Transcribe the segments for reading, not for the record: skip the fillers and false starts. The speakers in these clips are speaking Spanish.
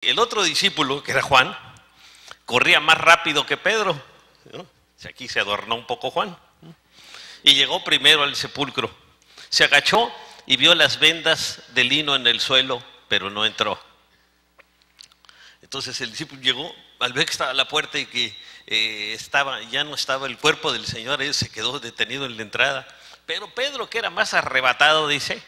el otro discípulo, que era Juan, corría más rápido que Pedro, ¿no? Aquí se adornó un poco Juan, ¿no? Y llegó primero al sepulcro. Se agachó y vio las vendas de lino en el suelo, pero no entró. Entonces el discípulo llegó, al ver que estaba a la puerta y que ya no estaba el cuerpo del Señor, él se quedó detenido en la entrada. Pero Pedro, que era más arrebatado, dice,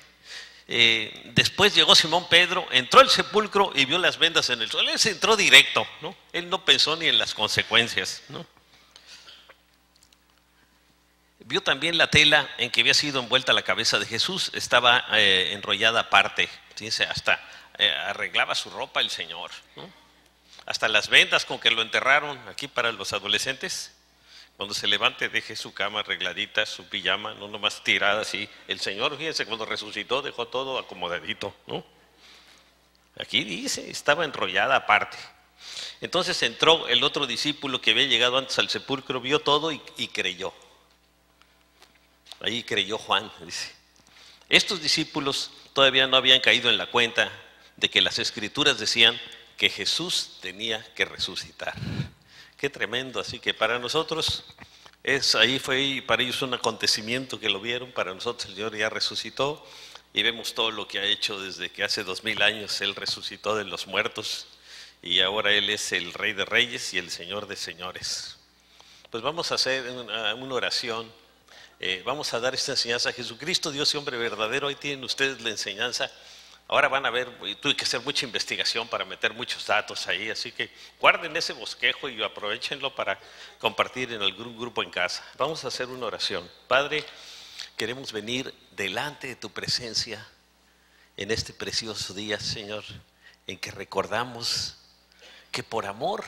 después llegó Simón Pedro, entró al sepulcro y vio las vendas en el suelo. Él se entró directo, ¿no? Él no pensó ni en las consecuencias, ¿no? Vio también la tela en que había sido envuelta la cabeza de Jesús, estaba enrollada aparte, fíjense, hasta arreglaba su ropa el Señor, ¿no? Hasta las vendas con que lo enterraron, aquí para los adolescentes, cuando se levante deje su cama arregladita, su pijama, no nomás tirada así. El Señor, fíjense, cuando resucitó dejó todo acomodadito, ¿no? Aquí dice, estaba enrollada aparte. Entonces entró el otro discípulo que había llegado antes al sepulcro, vio todo y creyó. Ahí creyó Juan, dice. Estos discípulos todavía no habían caído en la cuenta de que las Escrituras decían que Jesús tenía que resucitar. Qué tremendo, así que para nosotros fue para ellos un acontecimiento que lo vieron, para nosotros el Señor ya resucitó y vemos todo lo que ha hecho desde que hace 2000 años Él resucitó de los muertos y ahora Él es el Rey de Reyes y el Señor de Señores. Pues vamos a hacer una oración, vamos a dar esta enseñanza a Jesucristo, Dios y hombre verdadero. Ahí tienen ustedes la enseñanza. Ahora van a ver, tuve que hacer mucha investigación para meter muchos datos ahí, así que guarden ese bosquejo y aprovechenlo para compartir en algún grupo en casa. Vamos a hacer una oración. Padre, queremos venir delante de tu presencia en este precioso día, Señor, en que recordamos que por amor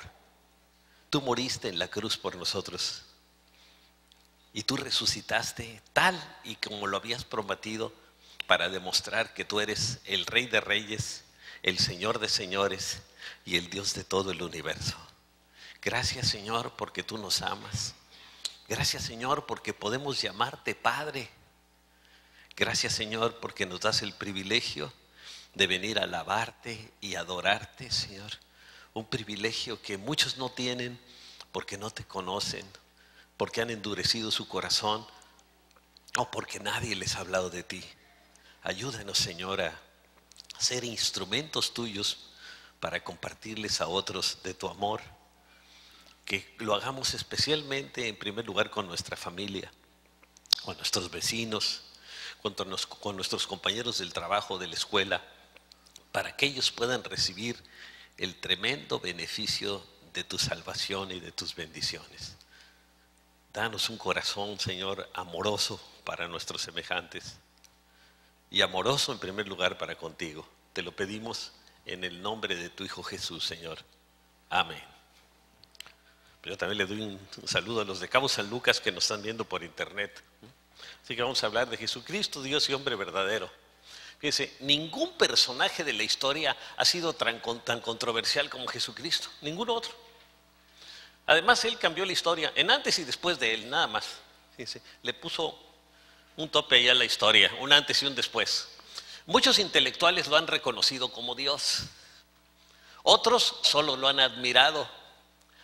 tú moriste en la cruz por nosotros y tú resucitaste tal y como lo habías prometido, para demostrar que tú eres el Rey de Reyes, el Señor de Señores y el Dios de todo el universo. Gracias, Señor, porque tú nos amas. Gracias, Señor, porque podemos llamarte Padre. Gracias, Señor, porque nos das el privilegio de venir a alabarte y adorarte, Señor. Un privilegio que muchos no tienen porque no te conocen, porque han endurecido su corazón o porque nadie les ha hablado de ti. Ayúdanos, Señor, a ser instrumentos tuyos para compartirles a otros de tu amor. Que lo hagamos especialmente, en primer lugar, con nuestra familia, con nuestros vecinos, con nuestros compañeros del trabajo, de la escuela, para que ellos puedan recibir el tremendo beneficio de tu salvación y de tus bendiciones. Danos un corazón, Señor, amoroso para nuestros semejantes. Y amoroso en primer lugar para contigo. Te lo pedimos en el nombre de tu Hijo Jesús, Señor. Amén. Pero yo también le doy un saludo a los de Cabo San Lucas que nos están viendo por internet. Así que vamos a hablar de Jesucristo, Dios y hombre verdadero. Fíjense, ningún personaje de la historia ha sido tan controversial como Jesucristo. Ningún otro. Además, Él cambió la historia en antes y después de Él, nada más. Fíjense, le puso un tope ahí a la historia, un antes y un después. Muchos intelectuales lo han reconocido como Dios. Otros solo lo han admirado.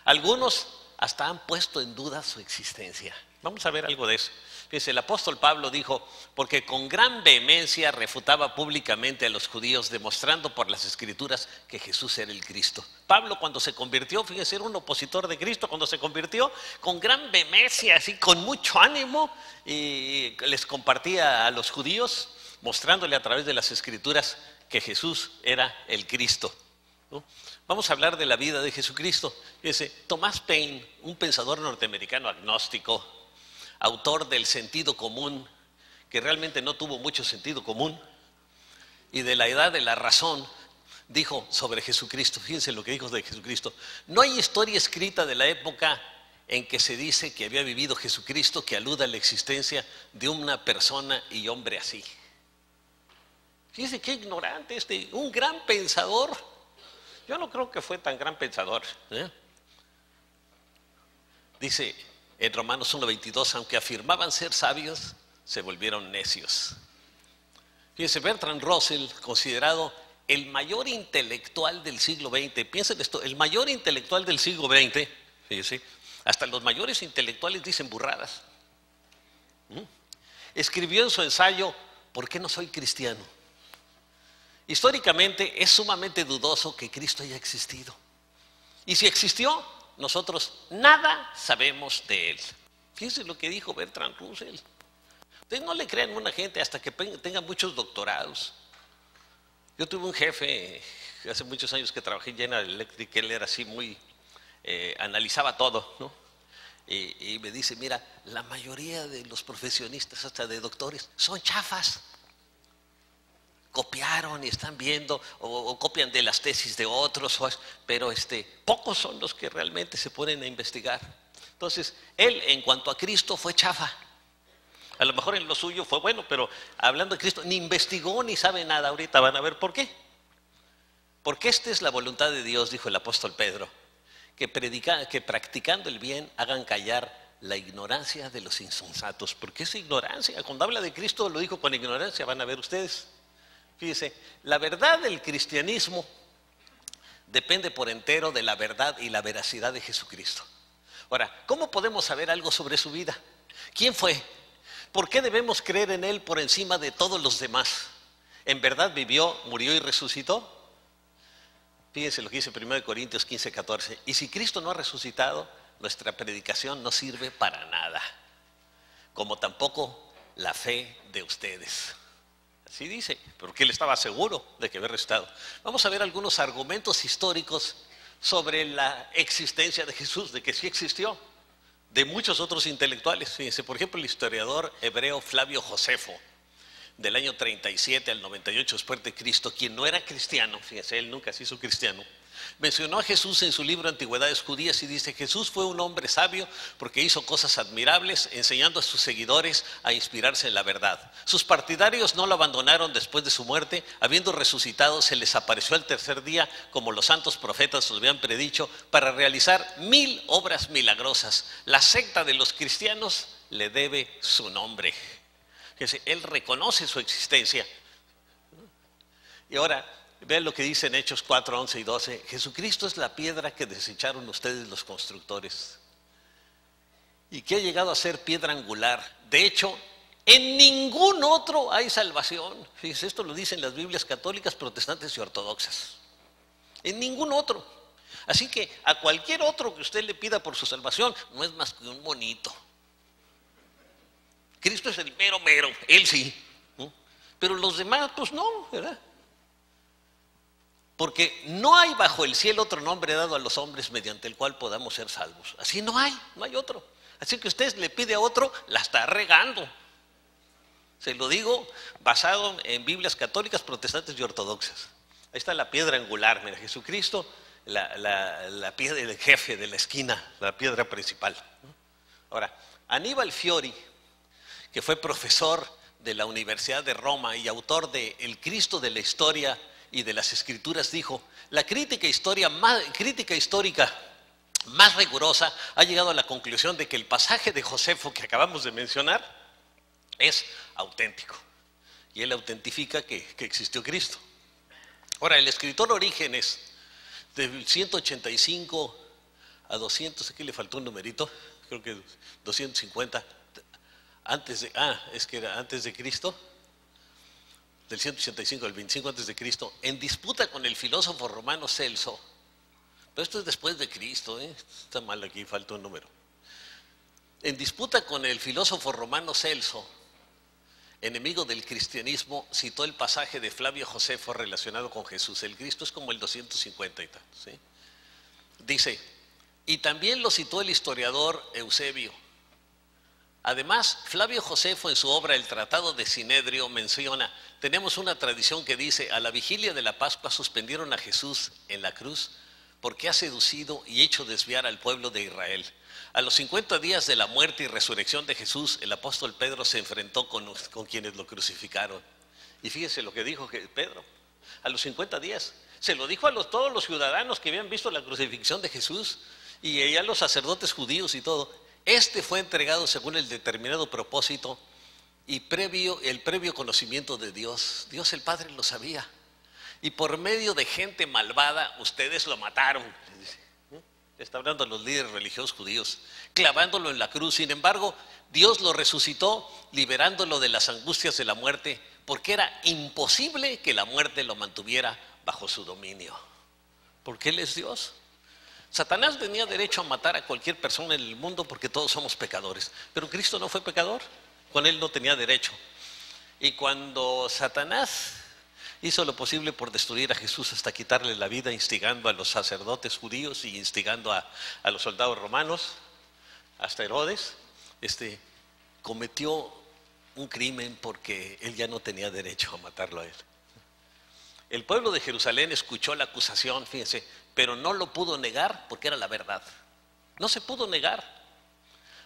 Algunos hasta han puesto en duda su existencia. Vamos a ver algo de eso. Fíjense, el apóstol Pablo dijo, porque con gran vehemencia refutaba públicamente a los judíos, demostrando por las Escrituras que Jesús era el Cristo. Pablo, cuando se convirtió, fíjense, era un opositor de Cristo. Cuando se convirtió, con gran vehemencia, así con mucho ánimo, y les compartía a los judíos, mostrándole a través de las Escrituras que Jesús era el Cristo, ¿no? Vamos a hablar de la vida de Jesucristo. Fíjense, Thomas Paine, un pensador norteamericano agnóstico, autor del sentido común, que realmente no tuvo mucho sentido común, y de la edad de la razón, dijo sobre Jesucristo. Fíjense lo que dijo de Jesucristo: no hay historia escrita de la época en que se dice que había vivido Jesucristo que aluda a la existencia de una persona y hombre así. Fíjense qué ignorante un gran pensador. Yo no creo que fue tan gran pensador, ¿eh? Dice en Romanos 1:22, aunque afirmaban ser sabios, se volvieron necios. Fíjense, Bertrand Russell, considerado el mayor intelectual del siglo XX, piensen esto, el mayor intelectual del siglo XX, fíjense, hasta los mayores intelectuales dicen burradas. Escribió en su ensayo, ¿por qué no soy cristiano? Históricamente es sumamente dudoso que Cristo haya existido. Y si existió, nosotros nada sabemos de él. Fíjense lo que dijo Bertrand Russell. Ustedes no le crean a una gente hasta que tenga muchos doctorados. Yo tuve un jefe hace muchos años que trabajé en General Electric, él era así muy, analizaba todo, ¿no? Y me dice, mira, la mayoría de los profesionistas, hasta de doctores, son chafas. Copiaron y están viendo, o copian de las tesis de otros, pero pocos son los que realmente se ponen a investigar. Entonces, él en cuanto a Cristo fue chafa. A lo mejor en lo suyo fue bueno, pero hablando de Cristo, ni investigó ni sabe nada. Ahorita van a ver por qué. Porque esta es la voluntad de Dios, dijo el apóstol Pedro, que practicando el bien hagan callar la ignorancia de los insensatos. Porque es ignorancia. Cuando habla de Cristo lo dijo con ignorancia, van a ver ustedes. Fíjense, la verdad del cristianismo depende por entero de la verdad y la veracidad de Jesucristo. Ahora, ¿cómo podemos saber algo sobre su vida? ¿Quién fue? ¿Por qué debemos creer en Él por encima de todos los demás? ¿En verdad vivió, murió y resucitó? Fíjense lo que dice 1 Corintios 15, 14. Y si Cristo no ha resucitado, nuestra predicación no sirve para nada, como tampoco la fe de ustedes. Así dice, porque él estaba seguro de que había resucitado. Vamos a ver algunos argumentos históricos sobre la existencia de Jesús, de que sí existió, de muchos otros intelectuales. Fíjense, por ejemplo, el historiador hebreo Flavio Josefo, del año 37 al 98 después de Cristo, quien no era cristiano, fíjense, él nunca se hizo cristiano, mencionó a Jesús en su libro Antigüedades Judías y dice: Jesús fue un hombre sabio porque hizo cosas admirables, enseñando a sus seguidores a inspirarse en la verdad. Sus partidarios no lo abandonaron después de su muerte, habiendo resucitado se les apareció al tercer día, como los santos profetas lo habían predicho, para realizar 1000 obras milagrosas. La secta de los cristianos le debe su nombre. Fíjense, él reconoce su existencia. Y ahora, vean lo que dice en Hechos 4, 11 y 12. Jesucristo es la piedra que desecharon ustedes los constructores y que ha llegado a ser piedra angular. De hecho, en ningún otro hay salvación. Fíjense, esto lo dicen las Biblias católicas, protestantes y ortodoxas. En ningún otro. Así que a cualquier otro que usted le pida por su salvación, no es más que un monito. Cristo es el mero mero, él sí, ¿no? Pero los demás, pues no, ¿verdad? Porque no hay bajo el cielo otro nombre dado a los hombres mediante el cual podamos ser salvos. Así no hay otro. Así que usted le pide a otro, la está regando. Se lo digo basado en Biblias católicas, protestantes y ortodoxas. Ahí está la piedra angular, mira, Jesucristo, la piedra del jefe de la esquina, la piedra principal. Ahora, Aníbal Fiori, que fue profesor de la Universidad de Roma y autor de El Cristo de la Historia y de las Escrituras, dijo: la crítica histórica más rigurosa ha llegado a la conclusión de que el pasaje de Josefo que acabamos de mencionar es auténtico. Y él autentifica que existió Cristo. Ahora, el escritor Orígenes, de 185 a 200, aquí le faltó un numerito, creo que 250, es que era antes de Cristo, del 185 al 25 antes de Cristo, en disputa con el filósofo romano Celso. Pero esto es después de Cristo, está mal aquí, falta un número. En disputa con el filósofo romano Celso, enemigo del cristianismo, citó el pasaje de Flavio Josefo relacionado con Jesús. El Cristo es como el 250 y tanto, ¿sí? Dice, y también lo citó el historiador Eusebio. Además, Flavio Josefo en su obra El Tratado de Sinedrio menciona: tenemos una tradición que dice, a la vigilia de la Pascua suspendieron a Jesús en la cruz porque ha seducido y hecho desviar al pueblo de Israel. A los 50 días de la muerte y resurrección de Jesús, el apóstol Pedro se enfrentó con quienes lo crucificaron. Y fíjese lo que dijo Pedro, a los 50 días. Se lo dijo a todos los ciudadanos que habían visto la crucifixión de Jesús y a los sacerdotes judíos y todo. Este fue entregado según el determinado propósito y el previo conocimiento de Dios. Dios el Padre lo sabía. y por medio de gente malvada ustedes lo mataron. Está hablando a los líderes religiosos judíos, clavándolo en la cruz. Sin embargo, Dios lo resucitó, liberándolo de las angustias de la muerte, porque era imposible que la muerte lo mantuviera bajo su dominio. Porque Él es Dios. Satanás tenía derecho a matar a cualquier persona en el mundo porque todos somos pecadores, pero Cristo no fue pecador, con Él no tenía derecho. Y cuando Satanás hizo lo posible por destruir a Jesús hasta quitarle la vida, instigando a los sacerdotes judíos y instigando a los soldados romanos, hasta Herodes, cometió un crimen porque él ya no tenía derecho a matarlo a él. El pueblo de Jerusalén escuchó la acusación, fíjense, pero no lo pudo negar porque era la verdad. No se pudo negar.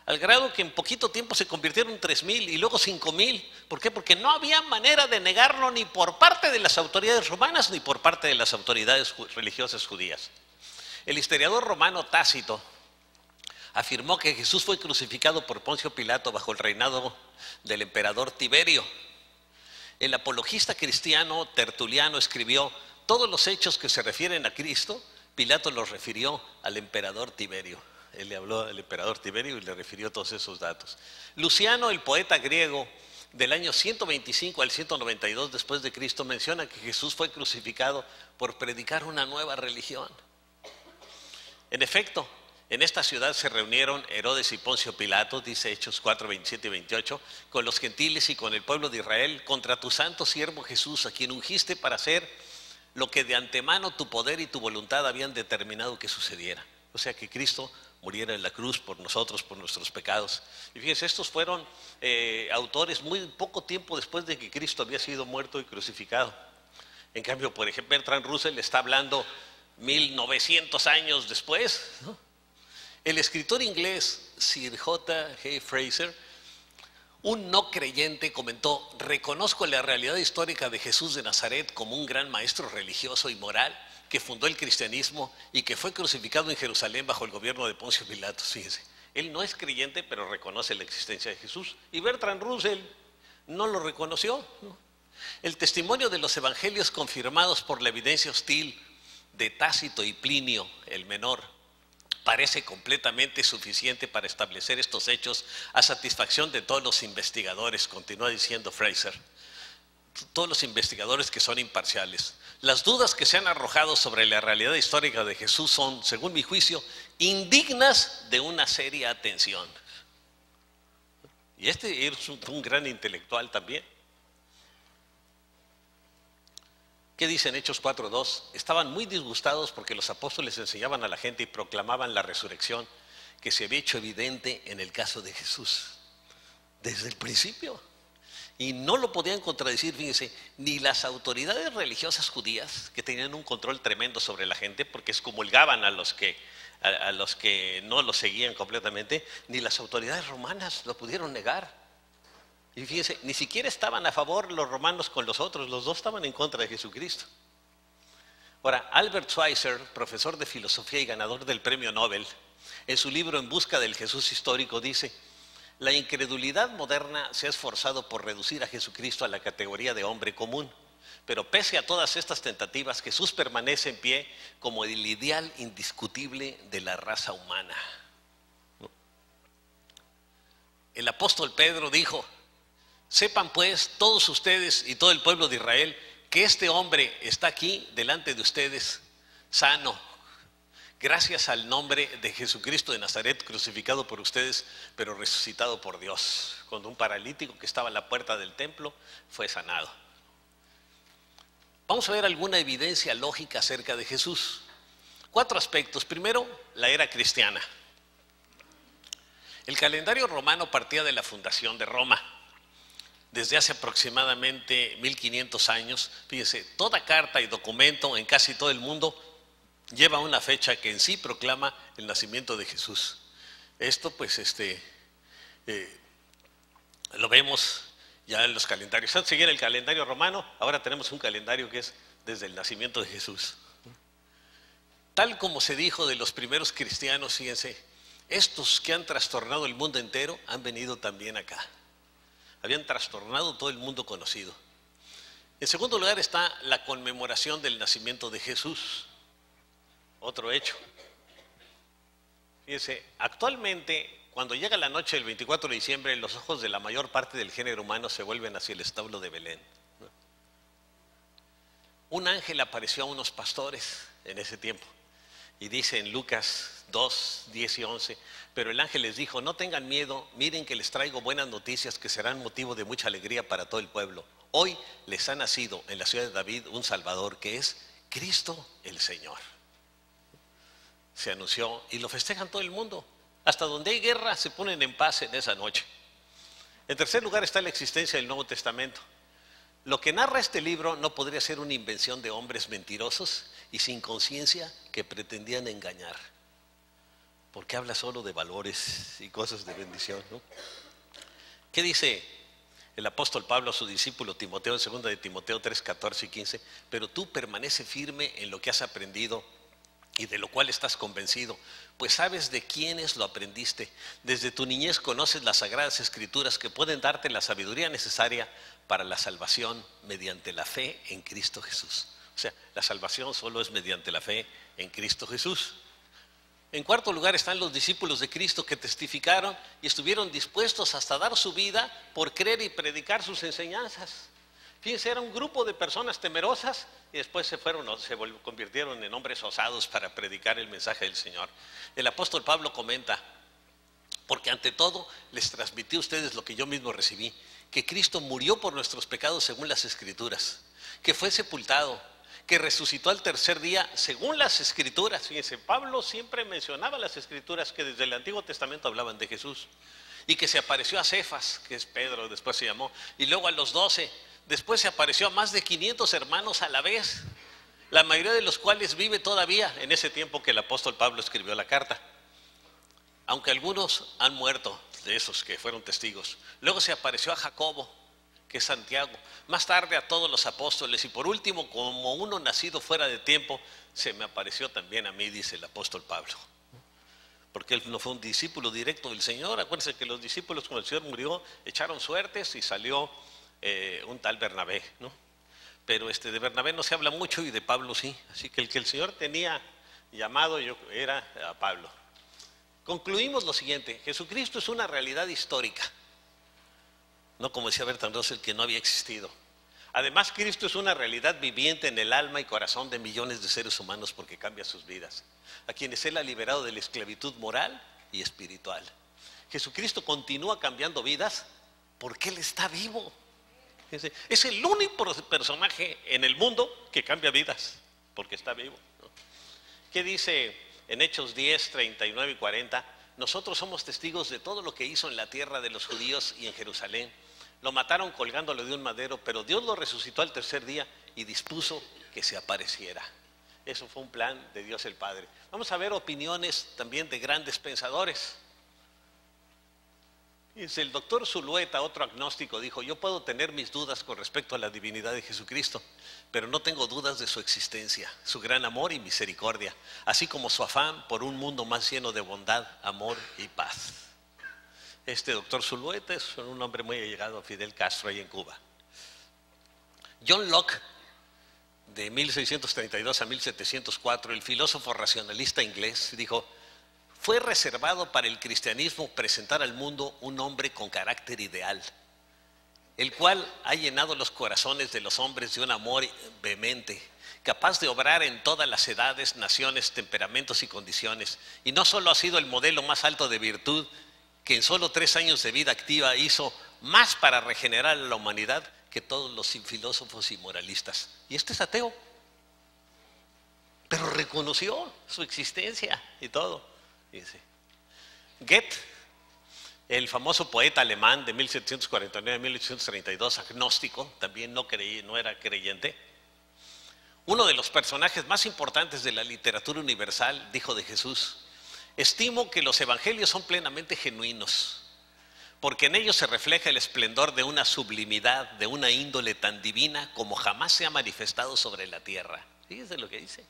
Al grado que en poquito tiempo se convirtieron 3,000 y luego 5,000. ¿Por qué? Porque no había manera de negarlo ni por parte de las autoridades romanas ni por parte de las autoridades religiosas judías. El historiador romano Tácito afirmó que Jesús fue crucificado por Poncio Pilato bajo el reinado del emperador Tiberio. El apologista cristiano Tertuliano escribió: todos los hechos que se refieren a Cristo, Pilato los refirió al emperador Tiberio. Él le habló al emperador Tiberio y le refirió todos esos datos. Luciano, el poeta griego, del año 125 al 192 después de Cristo, menciona que Jesús fue crucificado por predicar una nueva religión. En efecto, en esta ciudad se reunieron Herodes y Poncio Pilato, dice Hechos 4, 27 y 28, con los gentiles y con el pueblo de Israel, contra tu santo siervo Jesús, a quien ungiste para hacer lo que de antemano tu poder y tu voluntad habían determinado que sucediera. O sea, que Cristo muriera en la cruz por nosotros, por nuestros pecados. Y fíjense, estos fueron autores muy poco tiempo después de que Cristo había sido muerto y crucificado. En cambio, por ejemplo, Bertrand Russell está hablando 1900 años después, ¿no? El escritor inglés Sir J. G. Fraser, un no creyente, comentó: reconozco la realidad histórica de Jesús de Nazaret como un gran maestro religioso y moral que fundó el cristianismo y que fue crucificado en Jerusalén bajo el gobierno de Poncio Pilato. Fíjense, él no es creyente, pero reconoce la existencia de Jesús. Y Bertrand Russell no lo reconoció, ¿no? El testimonio de los evangelios confirmados por la evidencia hostil de Tácito y Plinio el Menor parece completamente suficiente para establecer estos hechos a satisfacción de todos los investigadores, continúa diciendo Fraser. Todos los investigadores que son imparciales. Las dudas que se han arrojado sobre la realidad histórica de Jesús son, según mi juicio, indignas de una seria atención. Y este es un gran intelectual también. ¿Qué dicen Hechos 4:2? Estaban muy disgustados porque los apóstoles enseñaban a la gente y proclamaban la resurrección que se había hecho evidente en el caso de Jesús desde el principio. Y no lo podían contradecir, fíjense, ni las autoridades religiosas judías, que tenían un control tremendo sobre la gente, porque excomulgaban a los que no lo seguían completamente, ni las autoridades romanas lo pudieron negar. Y fíjense, ni siquiera estaban a favor los romanos con los otros, los dos estaban en contra de Jesucristo. Ahora, Albert Schweitzer, profesor de filosofía y ganador del premio Nobel, en su libro En busca del Jesús histórico, dice: la incredulidad moderna se ha esforzado por reducir a Jesucristo a la categoría de hombre común, pero pese a todas estas tentativas, Jesús permanece en pie como el ideal indiscutible de la raza humana. El apóstol Pedro dijo: sepan pues todos ustedes y todo el pueblo de Israel que este hombre está aquí delante de ustedes sano, gracias al nombre de Jesucristo de Nazaret, crucificado por ustedes, pero resucitado por Dios. Cuando un paralítico que estaba a la puerta del templo fue sanado. Vamos a ver alguna evidencia lógica acerca de Jesús. 4 aspectos. Primero, la era cristiana. El calendario romano partía de la fundación de Roma. Desde hace aproximadamente 1500 años, fíjense, toda carta y documento en casi todo el mundo lleva una fecha que en sí proclama el nacimiento de Jesús. Esto pues lo vemos ya en los calendarios. Antes seguía el calendario romano, ahora tenemos un calendario que es desde el nacimiento de Jesús. Tal como se dijo de los primeros cristianos, fíjense, estos que han trastornado el mundo entero han venido también acá. Habían trastornado todo el mundo conocido. En segundo lugar está la conmemoración del nacimiento de Jesús. Otro hecho. Fíjense, actualmente, cuando llega la noche del 24 de diciembre, los ojos de la mayor parte del género humano se vuelven hacia el establo de Belén. Un ángel apareció a unos pastores en ese tiempo. Y dice en Lucas 2, 10 y 11, pero el ángel les dijo, no tengan miedo, miren que les traigo buenas noticias que serán motivo de mucha alegría para todo el pueblo. Hoy les ha nacido en la ciudad de David un Salvador que es Cristo el Señor. Se anunció y lo festejan todo el mundo. Hasta donde hay guerra se ponen en paz en esa noche. En tercer lugar está la existencia del Nuevo Testamento. Lo que narra este libro no podría ser una invención de hombres mentirosos y sin conciencia que pretendían engañar, porque habla solo de valores y cosas de bendición, ¿no? ¿Qué dice el apóstol Pablo a su discípulo Timoteo en 2 de Timoteo 3, 14 y 15? Pero tú permanece firme en lo que has aprendido y de lo cual estás convencido, pues sabes de quiénes lo aprendiste. Desde tu niñez conoces las sagradas escrituras que pueden darte la sabiduría necesaria para la salvación mediante la fe en Cristo Jesús. O sea, la salvación solo es mediante la fe en Cristo Jesús. En cuarto lugar están los discípulos de Cristo que testificaron y estuvieron dispuestos hasta dar su vida por creer y predicar sus enseñanzas. Fíjense, era un grupo de personas temerosas y después se convirtieron en hombres osados para predicar el mensaje del Señor. El apóstol Pablo comenta, porque ante todo les transmití a ustedes lo que yo mismo recibí, que Cristo murió por nuestros pecados según las Escrituras, que fue sepultado, que resucitó al tercer día según las Escrituras. Fíjense, Pablo siempre mencionaba las Escrituras que desde el Antiguo Testamento hablaban de Jesús, y que se apareció a Cefas, que es Pedro, después se llamó, y luego a los 12, después se apareció a más de 500 hermanos a la vez, la mayoría de los cuales vive todavía en ese tiempo que el apóstol Pablo escribió la carta, aunque algunos han muerto de esos que fueron testigos. Luego se apareció a Jacobo, que es Santiago, más tarde a todos los apóstoles, y por último, como uno nacido fuera de tiempo, se me apareció también a mí, dice el apóstol Pablo, porque él no fue un discípulo directo del Señor. Acuérdense que los discípulos, cuando el Señor murió, echaron suertes y salió un tal Bernabé, ¿no? Pero de Bernabé no se habla mucho y de Pablo sí. Así que el Señor tenía llamado era a Pablo. Concluimos lo siguiente: Jesucristo es una realidad histórica, no como decía Bertrand Russell, que no había existido. Además, Cristo es una realidad viviente en el alma y corazón de millones de seres humanos, porque cambia sus vidas, a quienes Él ha liberado de la esclavitud moral y espiritual. Jesucristo continúa cambiando vidas porque Él está vivo. Es el único personaje en el mundo que cambia vidas, porque está vivo, ¿no? ¿Qué dice en Hechos 10, 39 y 40? Nosotros somos testigos de todo lo que hizo en la tierra de los judíos y en Jerusalén. Lo mataron colgándolo de un madero, pero Dios lo resucitó al tercer día y dispuso que se apareciera. Eso fue un plan de Dios el Padre. Vamos a ver opiniones también de grandes pensadores. El doctor Zulueta, otro agnóstico, dijo: yo puedo tener mis dudas con respecto a la divinidad de Jesucristo, pero no tengo dudas de su existencia, su gran amor y misericordia, así como su afán por un mundo más lleno de bondad, amor y paz. Este doctor Zulueta es un hombre muy allegado a Fidel Castro ahí en Cuba. John Locke, de 1632 a 1704, el filósofo racionalista inglés, dijo: fue reservado para el cristianismo presentar al mundo un hombre con carácter ideal, el cual ha llenado los corazones de los hombres de un amor vehemente, capaz de obrar en todas las edades, naciones, temperamentos y condiciones. Y no solo ha sido el modelo más alto de virtud, que en solo 3 años de vida activa hizo más para regenerar a la humanidad que todos los filósofos y moralistas. Y este es ateo, pero reconoció su existencia y todo. Dice Goethe, el famoso poeta alemán de 1749 a 1832, agnóstico, también no era creyente. Uno de los personajes más importantes de la literatura universal dijo de Jesús: estimo que los evangelios son plenamente genuinos, porque en ellos se refleja el esplendor de una sublimidad, de una índole tan divina como jamás se ha manifestado sobre la tierra. Fíjense lo que dice.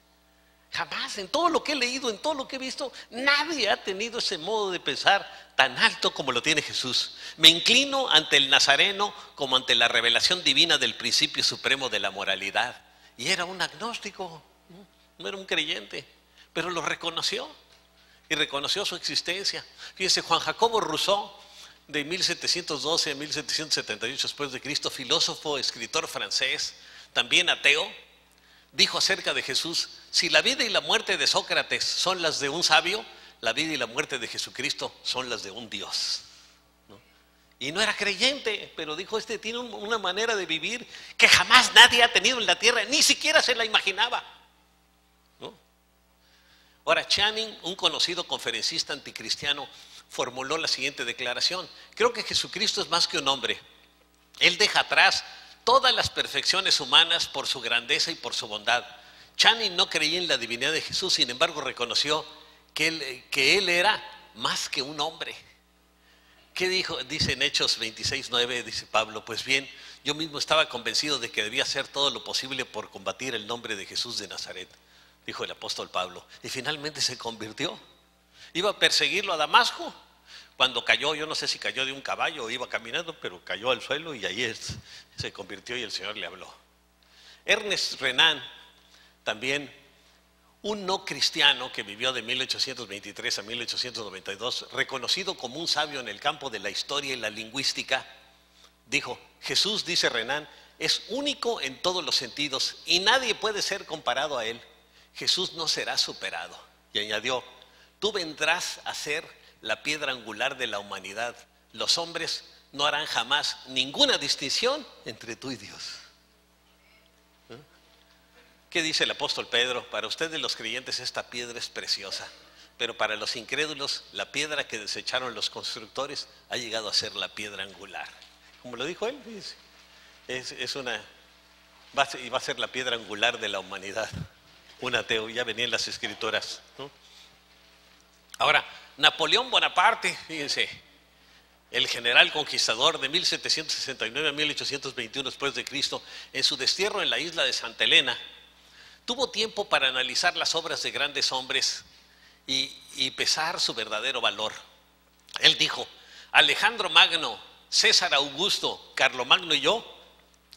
Jamás, en todo lo que he leído, en todo lo que he visto, nadie ha tenido ese modo de pensar tan alto como lo tiene Jesús. Me inclino ante el Nazareno como ante la revelación divina del principio supremo de la moralidad. Y era un agnóstico, no era un creyente, pero lo reconoció y reconoció su existencia. Fíjense, Juan Jacobo Rousseau, de 1712 a 1778 después de Cristo, filósofo, escritor francés, también ateo, dijo acerca de Jesús: si la vida y la muerte de Sócrates son las de un sabio, la vida y la muerte de Jesucristo son las de un Dios. ¿No? Y no era creyente, pero dijo: este tiene una manera de vivir que jamás nadie ha tenido en la tierra, ni siquiera se la imaginaba. ¿No? Ahora, Channing, un conocido conferencista anticristiano, formuló la siguiente declaración: creo que Jesucristo es más que un hombre. Él deja atrás todas las perfecciones humanas por su grandeza y por su bondad. Channing no creía en la divinidad de Jesús, sin embargo reconoció que él era más que un hombre. ¿Qué dijo? Dice en Hechos 26:9, dice Pablo: pues bien, yo mismo estaba convencido de que debía hacer todo lo posible por combatir el nombre de Jesús de Nazaret, dijo el apóstol Pablo, y finalmente se convirtió. Iba a perseguirlo a Damasco. Cuando cayó, yo no sé si cayó de un caballo o iba caminando, pero cayó al suelo y ahí se convirtió y el Señor le habló. Ernest Renan, también un no cristiano que vivió de 1823 a 1892, reconocido como un sabio en el campo de la historia y la lingüística, dijo: Jesús, dice Renan, es único en todos los sentidos y nadie puede ser comparado a él. Jesús no será superado. Y añadió: tú vendrás a ser la piedra angular de la humanidad. Los hombres no harán jamás ninguna distinción entre tú y Dios. ¿Qué dice el apóstol Pedro? Para ustedes los creyentes esta piedra es preciosa, pero para los incrédulos la piedra que desecharon los constructores ha llegado a ser la piedra angular. Como lo dijo él, va a ser la piedra angular de la humanidad. Un ateo, ya venía en las escrituras, ¿no? Ahora, Napoleón Bonaparte, fíjense, el general conquistador de 1769 a 1821 después de Cristo, en su destierro en la isla de Santa Elena, tuvo tiempo para analizar las obras de grandes hombres y pesar su verdadero valor. Él dijo: Alejandro Magno, César Augusto, Carlomagno y yo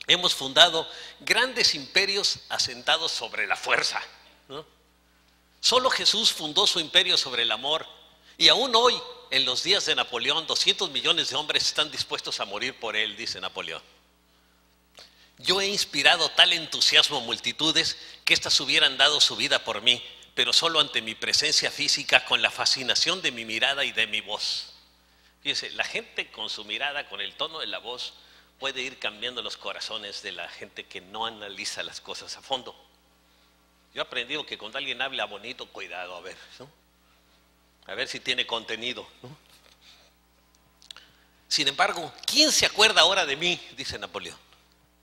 hemos fundado grandes imperios asentados sobre la fuerza, ¿no? Solo Jesús fundó su imperio sobre el amor, y aún hoy, en los días de Napoleón, 200 millones de hombres están dispuestos a morir por él, dice Napoleón. Yo he inspirado tal entusiasmo a multitudes que éstas hubieran dado su vida por mí, pero solo ante mi presencia física, con la fascinación de mi mirada y de mi voz. Fíjense, la gente con su mirada, con el tono de la voz, puede ir cambiando los corazones de la gente que no analiza las cosas a fondo. Yo he aprendido que cuando alguien habla bonito, cuidado, a ver, ¿no? A ver si tiene contenido, ¿no? Sin embargo, ¿quién se acuerda ahora de mí? Dice Napoleón,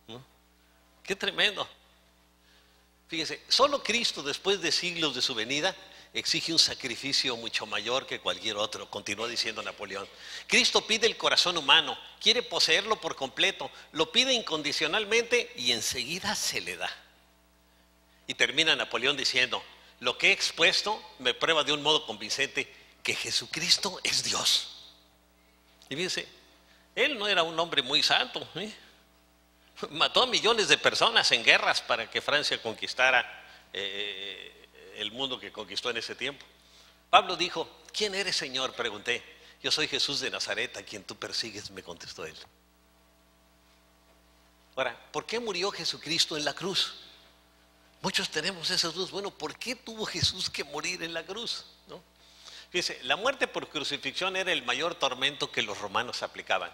¿no? Qué tremendo. Fíjense, solo Cristo, después de siglos de su venida, exige un sacrificio mucho mayor que cualquier otro, continuó diciendo Napoleón. Cristo pide el corazón humano, quiere poseerlo por completo, lo pide incondicionalmente y enseguida se le da. Y termina Napoleón diciendo: lo que he expuesto me prueba de un modo convincente que Jesucristo es Dios. Y fíjense, él no era un hombre muy santo, ¿eh? Mató a millones de personas en guerras para que Francia conquistara el mundo que conquistó en ese tiempo. Pablo dijo: ¿quién eres, Señor?, pregunté. Yo soy Jesús de Nazaret, a quien tú persigues, me contestó él. Ahora, ¿por qué murió Jesucristo en la cruz? Muchos tenemos esas dudas. Bueno, ¿por qué tuvo Jesús que morir en la cruz? ¿No? Fíjense, la muerte por crucifixión era el mayor tormento que los romanos aplicaban.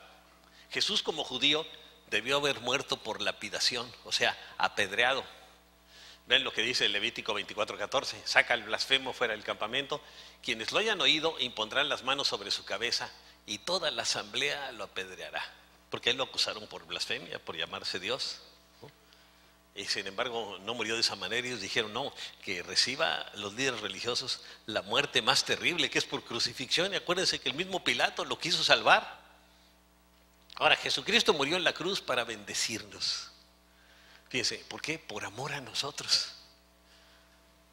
Jesús, como judío, debió haber muerto por lapidación, o sea, apedreado. Ven lo que dice Levítico 24:14: saca al blasfemo fuera del campamento, quienes lo hayan oído impondrán las manos sobre su cabeza y toda la asamblea lo apedreará. Porque a él lo acusaron por blasfemia, por llamarse Dios. Y sin embargo no murió de esa manera. Ellos dijeron: no, que reciba los líderes religiosos la muerte más terrible, que es por crucifixión. Y acuérdense que el mismo Pilato lo quiso salvar. Ahora, Jesucristo murió en la cruz para bendecirnos. Fíjense, ¿por qué? Por amor a nosotros.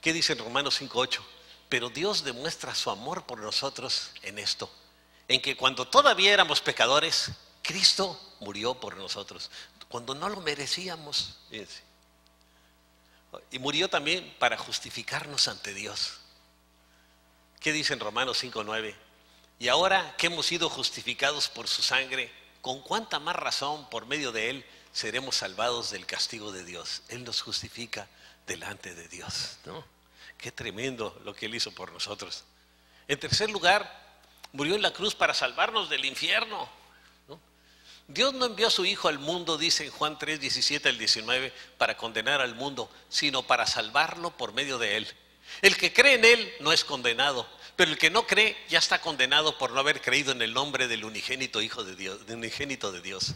¿Qué dice en Romanos 5:8? Pero Dios demuestra su amor por nosotros en esto, en que cuando todavía éramos pecadores, Cristo murió por nosotros, cuando no lo merecíamos. Fíjense. Y murió también para justificarnos ante Dios. ¿Qué dice en Romanos 5:9? Y ahora que hemos sido justificados por su sangre, con cuánta más razón por medio de él seremos salvados del castigo de Dios. Él nos justifica delante de Dios, ¿no? Qué tremendo lo que él hizo por nosotros. En tercer lugar, murió en la cruz para salvarnos del infierno, ¿no? Dios no envió a su Hijo al mundo, dice en Juan 3:17 al 19, para condenar al mundo, sino para salvarlo por medio de él. El que cree en él no es condenado, pero el que no cree ya está condenado por no haber creído en el nombre del unigénito Hijo de Dios, del unigénito de Dios.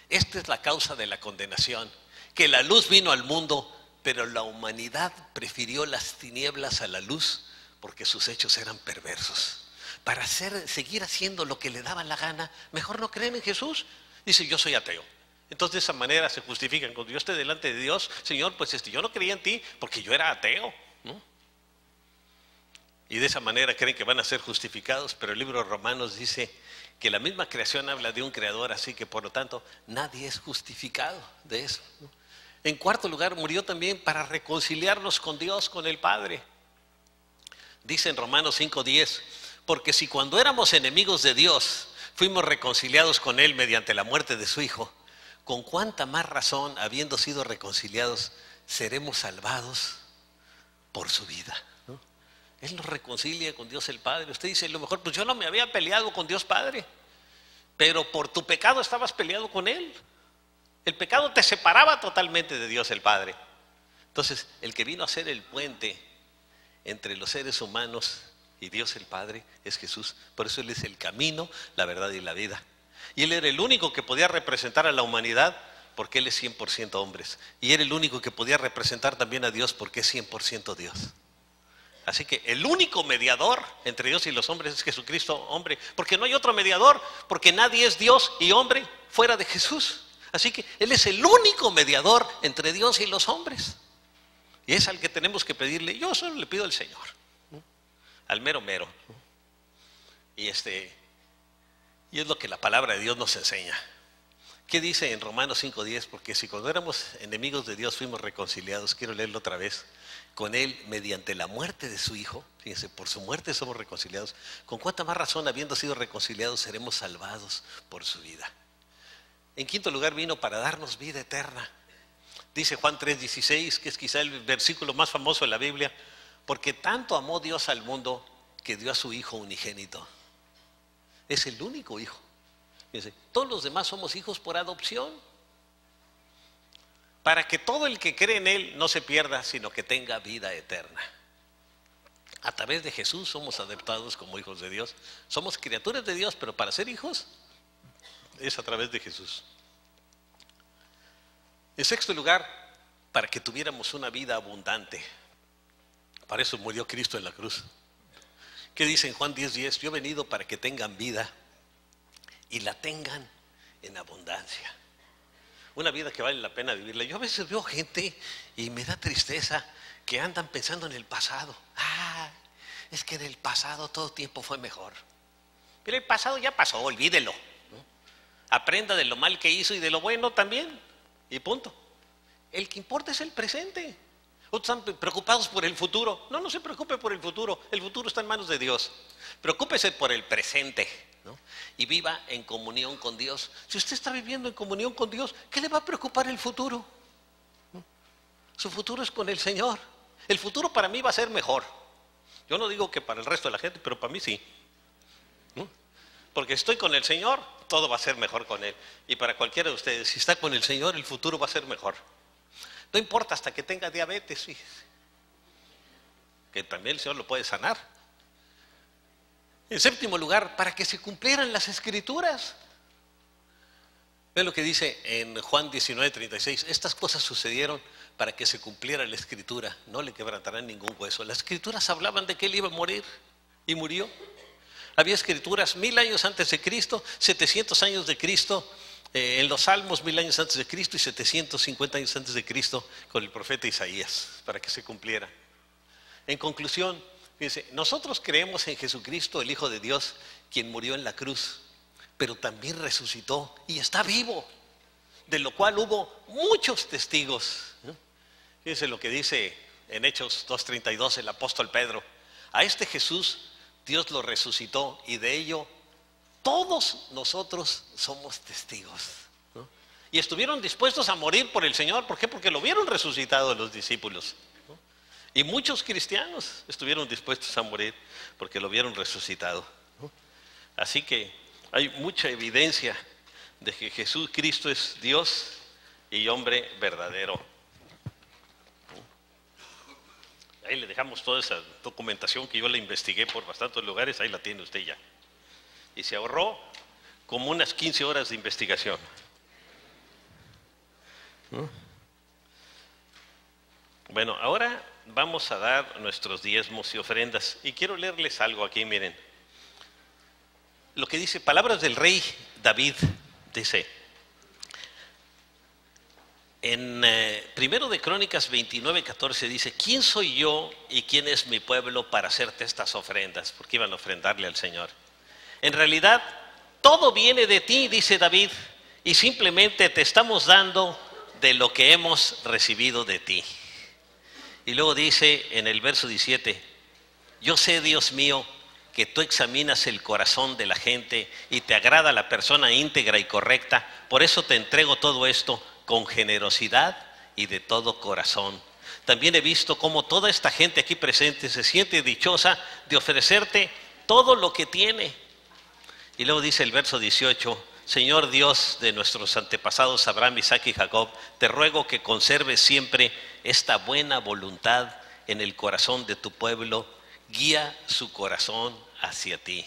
Esta es la causa de la condenación, que la luz vino al mundo, pero la humanidad prefirió las tinieblas a la luz porque sus hechos eran perversos. Para seguir haciendo lo que le daba la gana, mejor no creen en Jesús. Dice, yo soy ateo. Entonces de esa manera se justifican. Cuando yo esté delante de Dios, Señor, pues yo no creía en ti porque yo era ateo, ¿no? Y de esa manera creen que van a ser justificados, pero el libro de Romanos dice que la misma creación habla de un creador, así que por lo tanto nadie es justificado de eso, ¿no? En cuarto lugar, murió también para reconciliarnos con Dios, con el Padre. Dice en Romanos 5:10, porque si cuando éramos enemigos de Dios fuimos reconciliados con Él mediante la muerte de su Hijo, con cuánta más razón, habiendo sido reconciliados, seremos salvados por su vida, ¿no? Él nos reconcilia con Dios el Padre. Usted dice, a lo mejor, pues yo no me había peleado con Dios Padre, pero por tu pecado estabas peleado con Él. El pecado te separaba totalmente de Dios el Padre. Entonces, el que vino a ser el puente entre los seres humanos y Dios el Padre es Jesús. Por eso Él es el camino, la verdad y la vida. Y Él era el único que podía representar a la humanidad porque Él es 100% hombre. Y era el único que podía representar también a Dios porque es 100% Dios. Así que el único mediador entre Dios y los hombres es Jesucristo, hombre. Porque no hay otro mediador, porque nadie es Dios y hombre fuera de Jesús. Así que Él es el único mediador entre Dios y los hombres. Y es al que tenemos que pedirle. Yo solo le pido al Señor, ¿no? Al mero mero, ¿no? Y es lo que la palabra de Dios nos enseña. ¿Qué dice en Romanos 5:10? Porque si cuando éramos enemigos de Dios fuimos reconciliados, quiero leerlo otra vez, con Él mediante la muerte de su Hijo. Fíjense, por su muerte somos reconciliados. Con cuánta más razón, habiendo sido reconciliados, seremos salvados por su vida. En quinto lugar, vino para darnos vida eterna. Dice Juan 3:16, que es quizá el versículo más famoso de la Biblia, porque tanto amó Dios al mundo que dio a su Hijo unigénito. Es el único Hijo. Fíjense, todos los demás somos hijos por adopción, para que todo el que cree en Él no se pierda, sino que tenga vida eterna. A través de Jesús somos adoptados como hijos de Dios. Somos criaturas de Dios, pero para ser hijos es a través de Jesús. En sexto lugar, para que tuviéramos una vida abundante. Para eso murió Cristo en la cruz. ¿Qué dice en Juan 10:10? Yo he venido para que tengan vida y la tengan en abundancia. Una vida que vale la pena vivirla. Yo a veces veo gente y me da tristeza que andan pensando en el pasado. Es que en el pasado todo tiempo fue mejor. Pero el pasado ya pasó, olvídelo, ¿no? Aprenda de lo mal que hizo y de lo bueno también. Y punto. El que importa es el presente. Otros están preocupados por el futuro. No se preocupe por el futuro. El futuro está en manos de Dios. Preocúpese por el presente, ¿no? Y viva en comunión con Dios. Si usted está viviendo en comunión con Dios, ¿qué le va a preocupar el futuro? ¿No? Su futuro es con el Señor. El futuro para mí va a ser mejor. Yo no digo que para el resto de la gente, pero para mí sí, ¿no? Porque estoy con el Señor, todo va a ser mejor con Él. Y para cualquiera de ustedes, si está con el Señor, el futuro va a ser mejor. No importa hasta que tenga diabetes, fíjese, que también el Señor lo puede sanar. En séptimo lugar, para que se cumplieran las Escrituras. Ve lo que dice en Juan 19:36. Estas cosas sucedieron para que se cumpliera la Escritura. No le quebrantarán ningún hueso. Las Escrituras hablaban de que Él iba a morir y murió. Había Escrituras 1000 años antes de Cristo, 700 años de Cristo, en los Salmos 1000 años antes de Cristo y 750 años antes de Cristo con el profeta Isaías, para que se cumpliera. En conclusión, fíjense, nosotros creemos en Jesucristo, el Hijo de Dios, quien murió en la cruz, pero también resucitó y está vivo, de lo cual hubo muchos testigos. Fíjense lo que dice en Hechos 2:32 el apóstol Pedro: a este Jesús Dios lo resucitó y de ello todos nosotros somos testigos, ¿no? Y estuvieron dispuestos a morir por el Señor. ¿Por qué? Porque lo vieron resucitado los discípulos, ¿no? Y muchos cristianos estuvieron dispuestos a morir porque lo vieron resucitado, ¿no? Así que hay mucha evidencia de que Jesucristo es Dios y hombre verdadero. Ahí le dejamos toda esa documentación que yo la investigué por bastantes lugares, ahí la tiene usted ya. Y se ahorró como unas 15 horas de investigación, ¿no? Bueno, ahora vamos a dar nuestros diezmos y ofrendas. Y quiero leerles algo aquí, miren. Lo que dice, palabras del rey David, dice, en Primero de Crónicas 29:14 dice: ¿quién soy yo y quién es mi pueblo para hacerte estas ofrendas? Porque iban a ofrendarle al Señor. En realidad, todo viene de ti, dice David, y simplemente te estamos dando de lo que hemos recibido de ti. Y luego dice en el verso 17: yo sé, Dios mío, que tú examinas el corazón de la gente y te agrada la persona íntegra y correcta. Por eso te entrego todo esto con generosidad y de todo corazón. También he visto cómo toda esta gente aquí presente se siente dichosa de ofrecerte todo lo que tiene. Y luego dice el verso 18: Señor Dios de nuestros antepasados Abraham, Isaac y Jacob, te ruego que conserves siempre esta buena voluntad en el corazón de tu pueblo. Guía su corazón hacia ti.